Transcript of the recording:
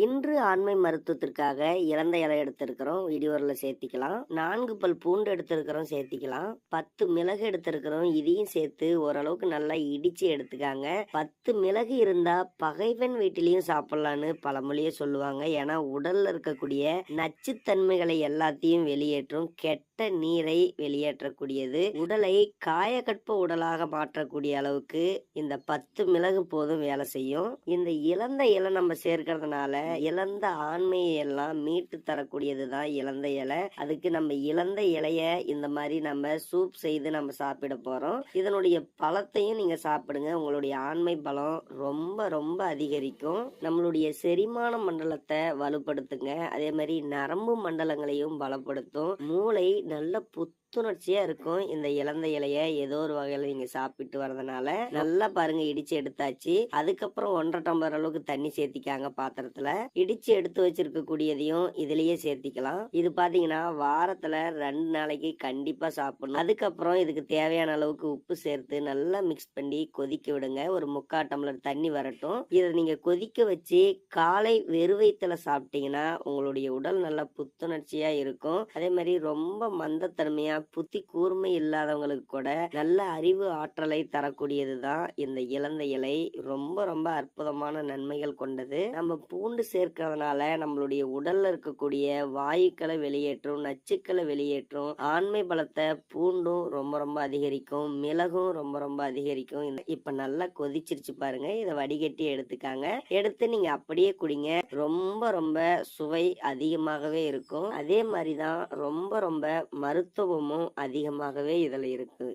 இன்று ஆண்மை மருத்துவத்திற்காக இலந்த இலை எடுத்திருக்கிறோம், இடியோரில் சேர்த்திக்கலாம். 4 பல் பூண்டு எடுத்திருக்கிறோம், சேர்த்திக்கலாம். 10 மிளகு எடுத்திருக்கிறோம், இதையும் சேர்த்து ஓரளவுக்கு நல்லா இடிச்சு எடுத்துக்காங்க. 10 மிளகு இருந்தா பகைவன் வீட்டிலையும் சாப்பிடலான்னு பழமொழியே சொல்லுவாங்க. ஏன்னா உடல்ல இருக்கக்கூடிய நச்சுத்தன்மைகளை எல்லாத்தையும் வெளியேற்றும், கெட்ட நீரை வெளியேற்றக்கூடியது, உடலை காயகற்ப உடலாக மாற்றக்கூடிய அளவுக்கு இந்த 10 மிளகு போதும் வேலை செய்யும். இந்த இலந்த இலை நம்ம சேர்க்கறதுனால இழந்த ஆண்மையை எல்லாம் மீட்டு தரக்கூடியதுதான் இலந்த இலை. அதுக்கு நம்ம இலந்த இலைய இந்த மாதிரி நம்ம சூப் செய்து நம்ம சாப்பிட போறோம். இதனுடைய பழத்தையும் நீங்க சாப்பிடுங்க. உங்களுடைய ஆண்மை பலம் ரொம்ப ரொம்ப அதிகரிக்கும். நம்மளுடைய செரிமான மண்டலத்தை வலுப்படுத்துங்க. அதே மாதிரி நரம்பு மண்டலங்களையும் பலப்படுத்தும். மூளை நல்ல புத்துணர்ச்சியா இருக்கும். இந்த இலந்த இலைய ஏதோ ஒரு வகையில நீங்க சாப்பிட்டு வரதுனால நல்லா பாருங்க, இடிச்சு எடுத்தாச்சு. அதுக்கப்புறம் 1.5 டம்ளர் அளவுக்கு தண்ணி சேர்த்திக்காங்க பாத்திரத்துல. இடிச்சு எடுத்து வச்சிருக்க கூடியதையும் இதுலயே சேர்த்திக்கலாம். இது பாத்தீங்கன்னா வாரத்துல 2 நாளைக்கு கண்டிப்பா சாப்பிடணும். அதுக்கப்புறம் இதுக்கு தேவையான அளவுக்கு உப்பு சேர்த்து நல்லா மிக்ஸ் பண்ணி கொதிக்க விடுங்க. ஒரு 3/4 டம்ளர் தண்ணி வரட்டும். இதை நீங்க கொதிக்க வச்சு காலை வெறுவயித்துல சாப்பிட்டீங்கன்னா உங்களுடைய உடல் நல்லா புத்துணர்ச்சியா இருக்கும். அதே மாதிரி ரொம்ப மந்தத்தன்மையா புத்தி கூர்மை இல்லாதவங்களுக்கு கூட நல்ல அறிவு ஆற்றலை தரக்கூடியதுதான் இந்த இலந்த இலை. ரொம்ப ரொம்ப அற்புதமான நன்மைகள் கொண்டது. நம்ம பூண்டு சேர்க்கிறதுனால நம்மளுடைய உடல்ல இருக்கக்கூடிய வாயுக்களை வெளியேற்றும், நச்சுக்களை வெளியேற்றும். ஆண்மை பலத்தை பூண்டும் ரொம்ப ரொம்ப அதிகரிக்கும், மிளகும் ரொம்ப ரொம்ப அதிகரிக்கும். இப்ப நல்லா கொதிச்சிருச்சு பாருங்க. இதை வடிகட்டி எடுத்துக்காங்க. எடுத்து நீங்க அப்படியே குடிங்க. ரொம்ப ரொம்ப சுவை அதிகமாகவே இருக்கும். அதே மாதிரிதான் ரொம்ப ரொம்ப மருத்துவமும் அதிகமாகவே இதுல இருக்கு.